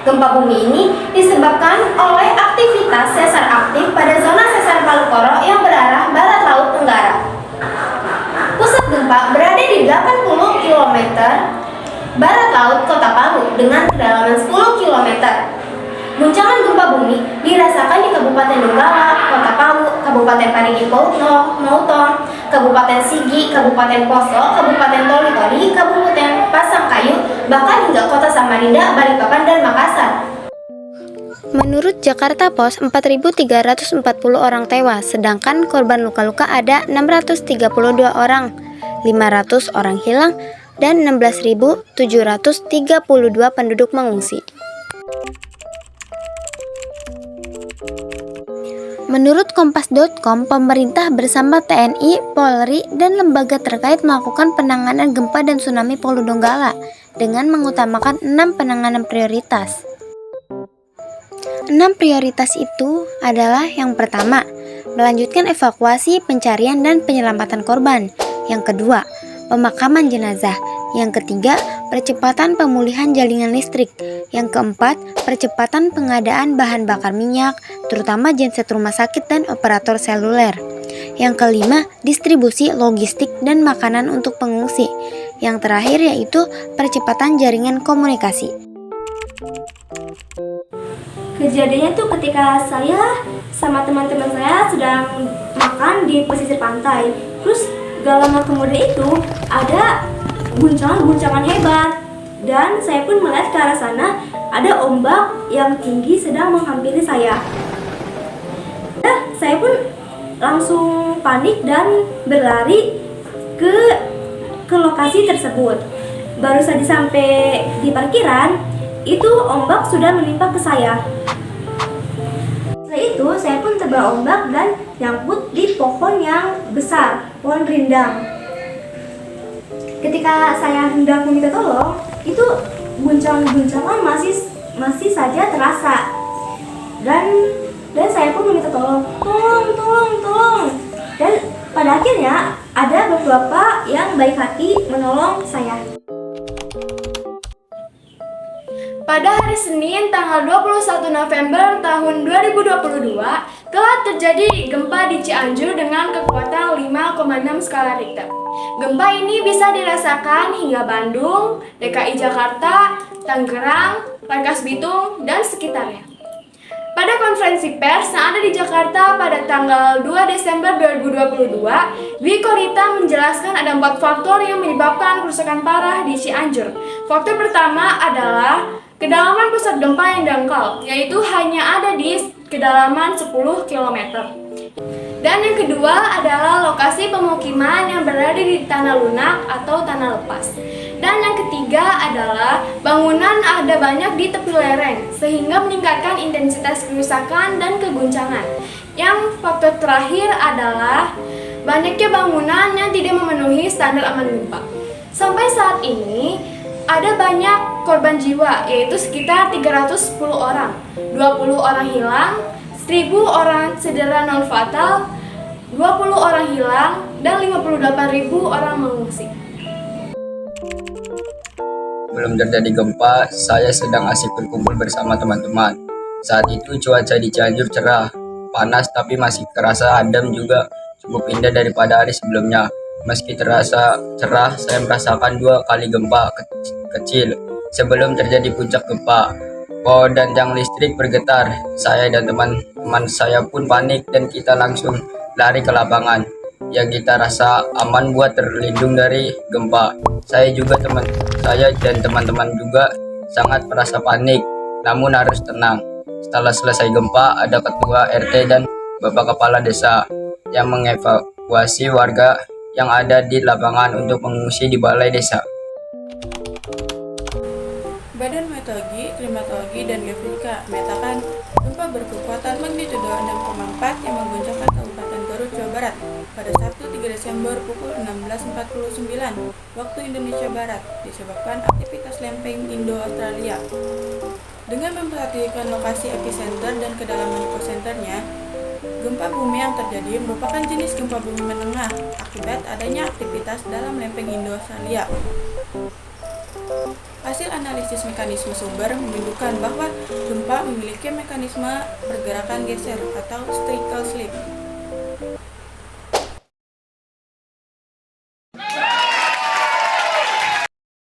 Gempa bumi ini disebabkan oleh aktivitas sesar aktif pada zona sesar Palu Koro yang berarah barat laut tenggara. Pusat gempa berada di 80 km barat laut Kota Palu dengan kedalaman 10 km. Guncangan gempa bumi dirasakan di Kabupaten Donggala, Kota Palu, Kabupaten Parigi Motong, Kabupaten Sigi, Kabupaten Poso, Kabupaten Toli-Toli, Kabupaten Pasangkayu, bahkan hingga Kota Samarinda, Balikpapan, dan Makassar. Menurut Jakarta Post, 4.340 orang tewas, sedangkan korban luka-luka ada 632 orang, 500 orang hilang, dan 16.732 penduduk mengungsi. Menurut Kompas.com, pemerintah bersama TNI, Polri, dan lembaga terkait melakukan penanganan gempa dan tsunami Palu Donggala dengan mengutamakan 6 penanganan prioritas. 6 prioritas itu adalah yang pertama, melanjutkan evakuasi, pencarian, dan penyelamatan korban. Yang kedua, pemakaman jenazah. Yang ketiga, percepatan pemulihan jaringan listrik. Yang keempat, percepatan pengadaan bahan bakar minyak, terutama genset rumah sakit dan operator seluler. Yang kelima, distribusi logistik dan makanan untuk pengungsi. Yang terakhir yaitu percepatan jaringan komunikasi. Kejadiannya tuh ketika saya sama teman-teman saya sedang makan di pesisir pantai. Terus gak lama kemudian itu ada guncangan hebat, dan saya pun melihat ke arah sana ada ombak yang tinggi sedang menghampiri saya. Saya pun langsung panik dan berlari ke lokasi tersebut. Baru saja sampai di parkiran, itu ombak sudah menimpa ke saya. Setelah itu saya pun terbawa ombak dan nyangkut di pohon yang besar, pohon rindang. Ketika saya hendak meminta tolong, itu guncangan masih saja terasa. Dan saya pun meminta tolong. Dan pada akhirnya ada bapak-bapak yang baik hati menolong saya. Pada hari Senin tanggal 21 November tahun 2022 telah terjadi gempa di Cianjur dengan kekuatan 5,6 skala Richter. Gempa ini bisa dirasakan hingga Bandung, DKI Jakarta, Tangerang, Rangkas Bitung, dan sekitarnya. Pada konferensi pers yang ada di Jakarta pada tanggal 2 Desember 2022, Dwi Korita menjelaskan ada 4 faktor yang menyebabkan kerusakan parah di Cianjur. Faktor pertama adalah kedalaman pusat gempa yang dangkal, yaitu hanya ada di kedalaman 10 km. Dan yang kedua adalah lokasi pemukiman yang berada di tanah lunak atau tanah lepas. Dan yang ketiga adalah bangunan ada banyak di tepi lereng, sehingga meningkatkan intensitas kerusakan dan keguncangan. Yang faktor terakhir adalah banyaknya bangunan yang tidak memenuhi standar aman gempa. Sampai saat ini, ada banyak korban jiwa, yaitu sekitar 310 orang, 20 orang hilang, 1.000 orang cedera non fatal, 20 orang hilang, dan 58.000 orang mengungsi. Belum terjadi gempa, saya sedang asik berkumpul bersama teman-teman. Saat itu cuaca di Cianjur cerah, panas tapi masih terasa adem juga cukup indah daripada hari sebelumnya. Meski terasa cerah, saya merasakan 2 kali gempa kecil sebelum terjadi puncak gempa. Pohon dan tiang listrik bergetar. Saya dan teman-teman saya pun panik dan kita langsung lari ke lapangan. Yang kita rasa aman buat terlindung dari gempa. Saya dan teman-teman juga sangat merasa panik, namun harus tenang. Setelah selesai gempa, ada ketua RT dan bapak kepala desa yang mengevakuasi warga yang ada di lapangan untuk mengungsi di balai desa. Badan Meteorologi, Klimatologi, dan Geofisika menyatakan gempa berkekuatan magnitudo 6,4 yang mengguncangkan Kabupaten Garut, Jawa Barat pada Sabtu 3 Desember pukul 16.49 waktu Indonesia Barat disebabkan aktivitas lempeng Indo-Australia. Dengan memperhatikan lokasi epicenter dan kedalaman hiposenternya, gempa bumi yang terjadi merupakan jenis gempa bumi menengah akibat adanya aktivitas dalam lempeng Indo-Australia. Hasil analisis mekanisme sumber menunjukkan bahwa gempa memiliki mekanisme pergerakan geser atau strikel slip.